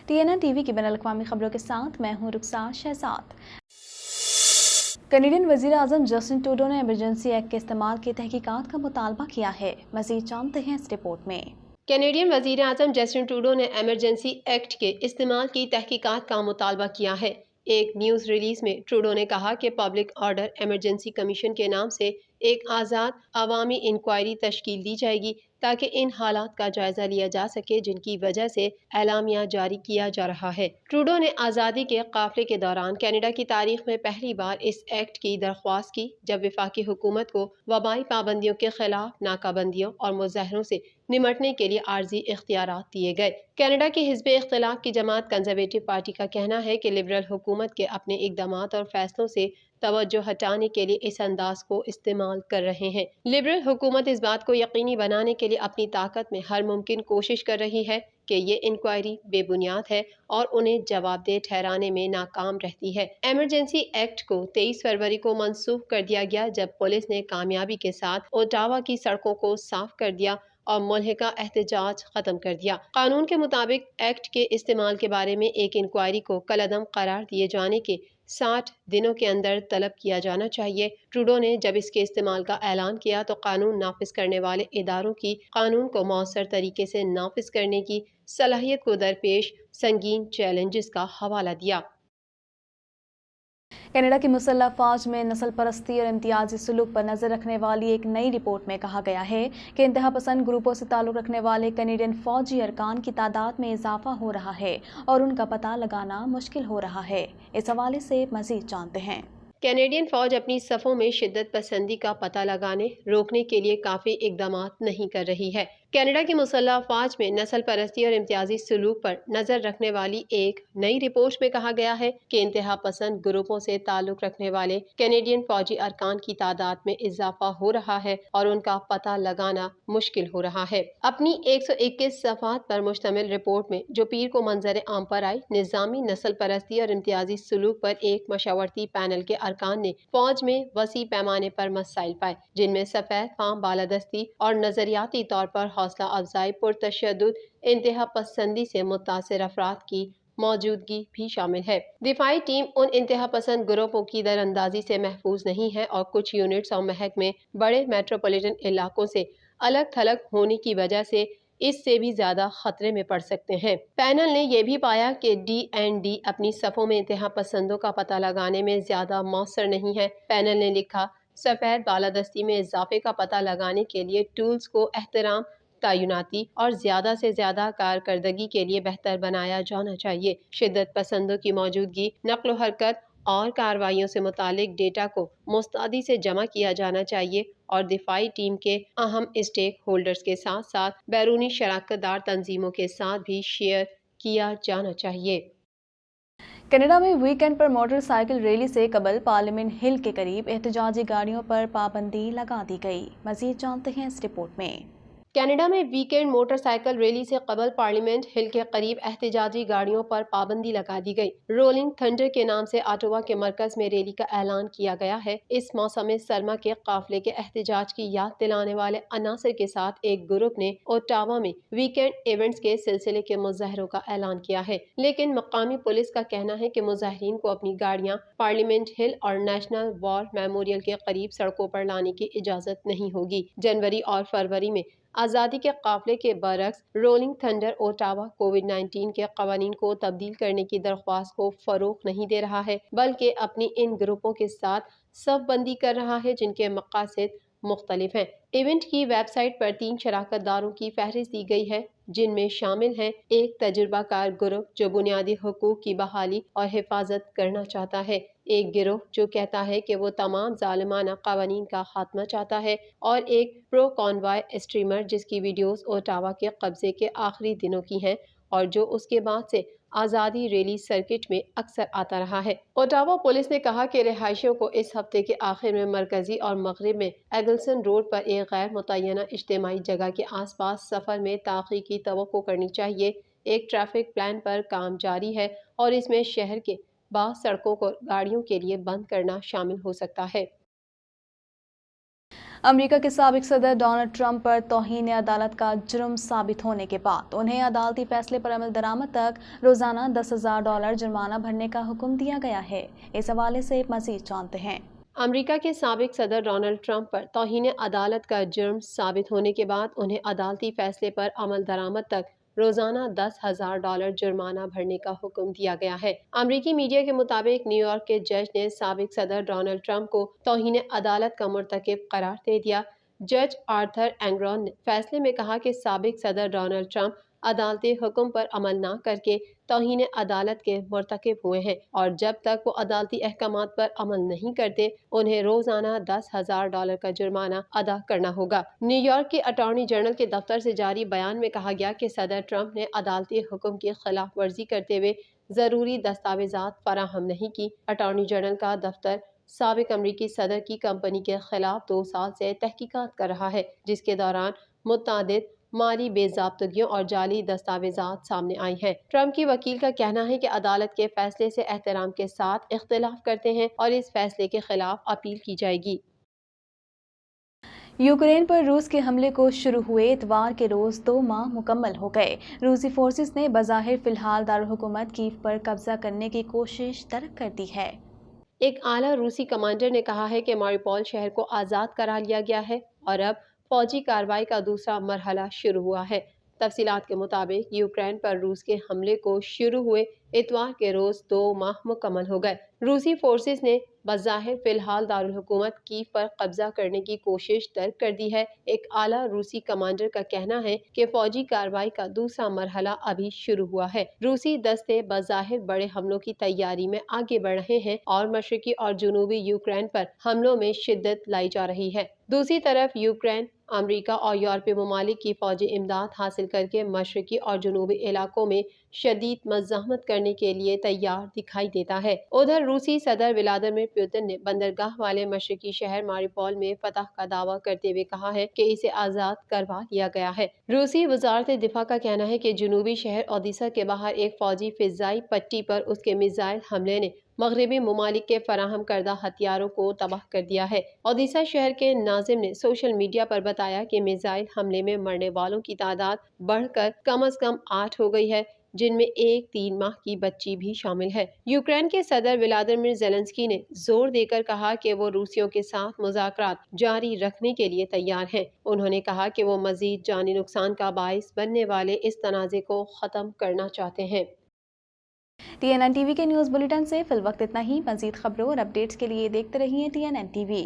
TNN TV की बैनुल-अक़वामी खबरों के साथ मैं हूं रुखसार शहजाद। कैनेडियन वज़ीर आज़म जस्टिन ट्रूडो ने इमरजेंसी एक्ट के इस्तेमाल की तहकीकात का मुतालबा किया है। मज़ीद जानते हैं इस रिपोर्ट में। कैनेडियन वज़ीर आज़म जस्टिन ट्रूडो ने इमरजेंसी एक्ट के इस्तेमाल की तहकीकात का मुतालबा किया है। एक न्यूज़ रिलीज में ट्रूडो ने कहा कि पब्लिक ऑर्डर इमरजेंसी कमीशन के नाम से एक आज़ाद अवामी इंक्वायरी तश्कील दी जाएगी ताकि इन हालात का जायजा लिया जा सके जिनकी वजह से एलामिया जारी किया जा रहा है। ट्रूडो ने आज़ादी के काफिले के दौरान कनाडा की तारीख में पहली बार इस एक्ट की दरख्वास्त की जब वफाकी हुकूमत को वबाई पाबंदियों के खिलाफ नाकाबंदियों और मुजाहरों से निमटने के लिए आर्जी इख्तियारात दिए गए। कनाडा की हिज़्ब इख्तिलाफ की जमात कंजर्वेटिव पार्टी का कहना है कि लिबरल हुकूमत के अपने इक़दामात और फैसलों से तवज्जो हटाने के लिए इस अंदाज को इस्तेमाल कर रहे हैं। लिबरल हुकूमत इस बात को यकीनी बनाने के लिए अपनी ताकत में हर मुमकिन कोशिश कर रही है कि ये इंक्वायरी बेबुनियाद है और उन्हें जवाबदेह ठहराने में नाकाम रहती है। इमरजेंसी एक्ट को 23 फरवरी को मनसूख कर दिया गया जब पुलिस ने कामयाबी के साथ ओटावा की सड़कों को साफ कर दिया और मुल्हिका एहतजाज खत्म कर दिया। कानून के मुताबिक एक्ट के इस्तेमाल के बारे में एक इंक्वायरी को कलअदम करार दिए जाने के 60 दिनों के अंदर तलब किया जाना चाहिए। ट्रूडो ने जब इसके इस्तेमाल का ऐलान किया तो कानून नाफिज करने वाले इदारों की कानून को मौसर तरीके से नाफिज करने की सलाहियत को दरपेश संगीन चैलेंजेस का हवाला दिया। कनाडा की मुसल्लह फ़ौज में नस्ल परस्ती और इम्तियाजी सलूक पर नज़र रखने वाली एक नई रिपोर्ट में कहा गया है कि इंतहा पसंद ग्रुपों से ताल्लुक़ रखने वाले कैनेडियन फ़ौजी अरकान की तादाद में इजाफा हो रहा है और उनका पता लगाना मुश्किल हो रहा है। इस हवाले से मज़ीद जानते हैं। कैनेडियन फ़ौज अपनी सफ़ों में शिद्दत पसंदी का पता लगाने रोकने के लिए काफ़ी इक़दामात नहीं कर रही है। कनाडा की मुसल्लह फ़ौज में नस्ल परस्ती और इम्तियाजी सलूक पर नज़र रखने वाली एक नई रिपोर्ट में कहा गया है कि इंतहा पसंद ग्रुपों से ताल्लुक़ रखने वाले कैनेडियन फ़ौजी अरकान की तादाद में इजाफा हो रहा है और उनका पता लगाना मुश्किल हो रहा है। अपनी 121 सफ़ात पर मुश्तमिल रिपोर्ट में जो पीर को मंजर आम पर आई, निज़ामी नस्ल परस्ती और इम्तियाजी सलूक पर एक मशावरती पैनल के अरकान ने फ़ौज में वसी पैमाने पर मसाइल पाए जिनमें सफ़ेद फार्म बालादस्ती और नज़रियाती तौर पर हौसला अफजाई पुरतशद्दुद इंतहा पसंदी से मुतासिर अफराद की मौजूदगी भी शामिल है। दिफाई टीम उन इंतहा पसंद ग्रुपों की दरअंदाजी से महफूज नहीं है और कुछ यूनिट्स और महकमे बड़े मेट्रोपॉलिटन इलाकों से अलग थलग होने की वजह से इससे भी ज्यादा खतरे में पड़ सकते हैं। पैनल ने यह भी पाया कि DND अपनी सफ़ों में इंतहा पसंदों का पता लगाने में ज्यादा मौसर नहीं है। पैनल ने लिखा, सफ़ेद बालादस्ती में इजाफे का पता लगाने के लिए टूल्स को एहतराम, तैनाती और ज्यादा से ज्यादा कारकर्दगी के लिए बेहतर बनाया जाना चाहिए। शिद्दत पसंदों की मौजूदगी, नक्ल हरकत और कार्रवाइयों से मुतालिक डेटा को मुस्तैदी से जमा किया जाना चाहिए और दिफाई टीम के अहम स्टेक होल्डर्स के साथ साथ बैरूनी शराकतदार तंजीमों के साथ भी शेयर किया जाना चाहिए। कनाडा में वीकेंड पर मोटरसाइकिल रैली से कबल पार्लियामेंट हिल के करीब एहतजाजी गाड़ियों पर पाबंदी लगा दी गई। मजीद जानते हैं इस रिपोर्ट में। कनाडा में वीकेंड मोटरसाइकिल रैली से कबल पार्लियामेंट हिल के करीब एहतजाजी गाड़ियों पर पाबंदी लगा दी गई। रोलिंग थंडर के नाम से ऑटावा के मरकज में रैली का ऐलान किया गया है। इस मौसम सरमा के काफिले के एहतजाज की याद दिलाने वाले अनासर के साथ एक ग्रुप ने ओटावा में वीकेंड इवेंट्स के सिलसिले के मुजाहरों का ऐलान किया है, लेकिन मकामी पुलिस का कहना है कि मुजाहरीन को अपनी गाड़ियां पार्लियामेंट हिल और नेशनल वॉर मेमोरियल के करीब सड़कों पर लाने की इजाजत नहीं होगी। जनवरी और फरवरी में आज़ादी के काफिले के बरक्स रोलिंग थंडर ओटावा कोविड-19 के कवानीन को तब्दील करने की दरख्वास्त को फरोग नहीं दे रहा है, बल्कि अपनी इन ग्रुपों के साथ सफ बंदी कर रहा है जिनके मकासद मुख्तलिफ हैं। इवेंट की वेबसाइट पर 3 शराकतदारों की फहरिस्त दी गई है जिनमें शामिल हैं एक तजुर्बाकार ग्रुप जो बुनियादी हुकूक की बहाली और हिफाजत करना चाहता है, एक गिरोह जो कहता है कि वो तमाम जालिमाना कवानीन का खात्मा चाहता है और एक प्रो कॉन्वॉय स्ट्रीमर जिसकी वीडियोस ओटावा के कब्जे के आखिरी दिनों की हैं और जो उसके बाद से आज़ादी रैली सर्किट में अक्सर आता रहा है। ओटावा पुलिस ने कहा कि रिहायशियों को इस हफ्ते के आखिर में मरकजी और मगरिब में एगलसन रोड पर एक गैर मुतय्यना इज्तिमाई जगह के आसपास सफर में ताख़ीर की तवक्को करनी चाहिए। एक ट्रैफिक प्लान पर काम जारी है और इसमें शहर के बाज़ सड़कों को गाड़ियों के लिए बंद करना शामिल हो सकता है। امریکہ کے سابق صدر ڈونلڈ ٹرمپ پر توہین عدالت کا جرم ثابت ہونے کے بعد انہیں عدالتی فیصلے پر عمل درآمد تک روزانہ $10,000 جرمانہ بھرنے کا حکم دیا گیا ہے۔ اس حوالے سے مزید جانتے ہیں۔ امریکہ کے سابق صدر ڈونلڈ ٹرمپ پر توہین عدالت کا جرم ثابت ہونے کے بعد انہیں عدالتی فیصلے پر عمل درآمد تک روزانہ $10,000 جرمانہ بھرنے کا حکم دیا گیا ہے۔ امریکی میڈیا کے مطابق نیو یارک کے جج نے سابق صدر ڈونلڈ ٹرمپ کو توہین عدالت کا مرتکب قرار دے دیا۔ جج آرتھر اینگرون نے فیصلے میں کہا کہ سابق صدر ڈونلڈ ٹرمپ عدالتی حکم پر عمل نہ کر کے توہین عدالت کے مرتکب ہوئے ہیں اور جب تک وہ عدالتی احکامات پر عمل نہیں کرتے انہیں روزانہ $10,000 کا جرمانہ ادا کرنا ہوگا۔ نیو یارک کے اٹارنی جنرل کے دفتر سے جاری بیان میں کہا گیا کہ صدر ٹرمپ نے عدالتی حکم کی خلاف ورزی کرتے ہوئے ضروری دستاویزات فراہم نہیں کی۔ اٹارنی جنرل کا دفتر سابق امریکی صدر کی کمپنی کے خلاف 2 سال سے تحقیقات کر رہا ہے، جس کے دوران متعدد مالی بے ضابطگیوں اور جعلی دستاویزات سامنے آئی ہیں۔ ٹرمپ کی وکیل کا کہنا ہے کہ عدالت کے فیصلے سے احترام کے ساتھ اختلاف کرتے ہیں اور اس فیصلے کے خلاف اپیل کی جائے گی۔ یوکرین پر روس کے حملے کو شروع ہوئے اتوار کے روز 2 ماہ مکمل ہو گئے۔ روسی فورسز نے بظاہر فی الحال دارالحکومت کیف پر قبضہ کرنے کی کوشش ترک کر دی ہے۔ ایک اعلیٰ روسی کمانڈر نے کہا ہے کہ ماریوپول شہر کو آزاد کرا لیا گیا ہے اور اب فوجی کارروائی کا دوسرا مرحلہ شروع ہوا ہے۔ تفصیلات کے مطابق یوکرین پر روس کے حملے کو شروع ہوئے اتوار کے روز 2 ماہ مکمل ہو گئے۔ روسی فورسز نے بظاہر فی الحال دارالحکومت کیف پر قبضہ کرنے کی کوشش ترک کر دی ہے۔ ایک اعلیٰ روسی کمانڈر کا کہنا ہے کہ فوجی کارروائی کا دوسرا مرحلہ ابھی شروع ہوا ہے۔ روسی دستے بظاہر بڑے حملوں کی تیاری میں آگے بڑھ رہے ہیں اور مشرقی اور جنوبی یوکرین پر حملوں میں شدت لائی جا رہی ہے۔ دوسری طرف یوکرین امریکہ اور یورپی ممالک کی فوجی امداد حاصل کر کے مشرقی اور جنوبی علاقوں میں شدید مزاحمت کرنے کے لیے تیار دکھائی دیتا ہے۔ ادھر روسی صدر ولادیمیر پوتن نے بندرگاہ والے مشرقی شہر ماریوپول میں فتح کا دعویٰ کرتے ہوئے کہا ہے کہ اسے آزاد کروا لیا گیا ہے۔ روسی وزارت دفاع کا کہنا ہے کہ جنوبی شہر اودیسا کے باہر ایک فوجی فضائی پٹی پر اس کے میزائل حملے نے مغربی ممالک کے فراہم کردہ ہتھیاروں کو تباہ کر دیا ہے۔ اودیسا شہر کے ناظم نے سوشل میڈیا پر بتایا کہ میزائل حملے میں مرنے والوں کی تعداد بڑھ کر کم از کم 8 ہو گئی ہے، جن میں ایک 3 ماہ کی بچی بھی شامل ہے۔ یوکرین کے صدر ولادیمیر زیلنسکی نے زور دے کر کہا کہ وہ روسیوں کے ساتھ مذاکرات جاری رکھنے کے لیے تیار ہیں۔ انہوں نے کہا کہ وہ مزید جانی نقصان کا باعث بننے والے اس تنازع کو ختم کرنا چاہتے ہیں۔ TNN ٹی وی کے نیوز بلیٹن سے فی الوقت اتنا ہی۔ مزید خبروں اور اپڈیٹس کے لیے دیکھتے رہیے TNN ٹی وی۔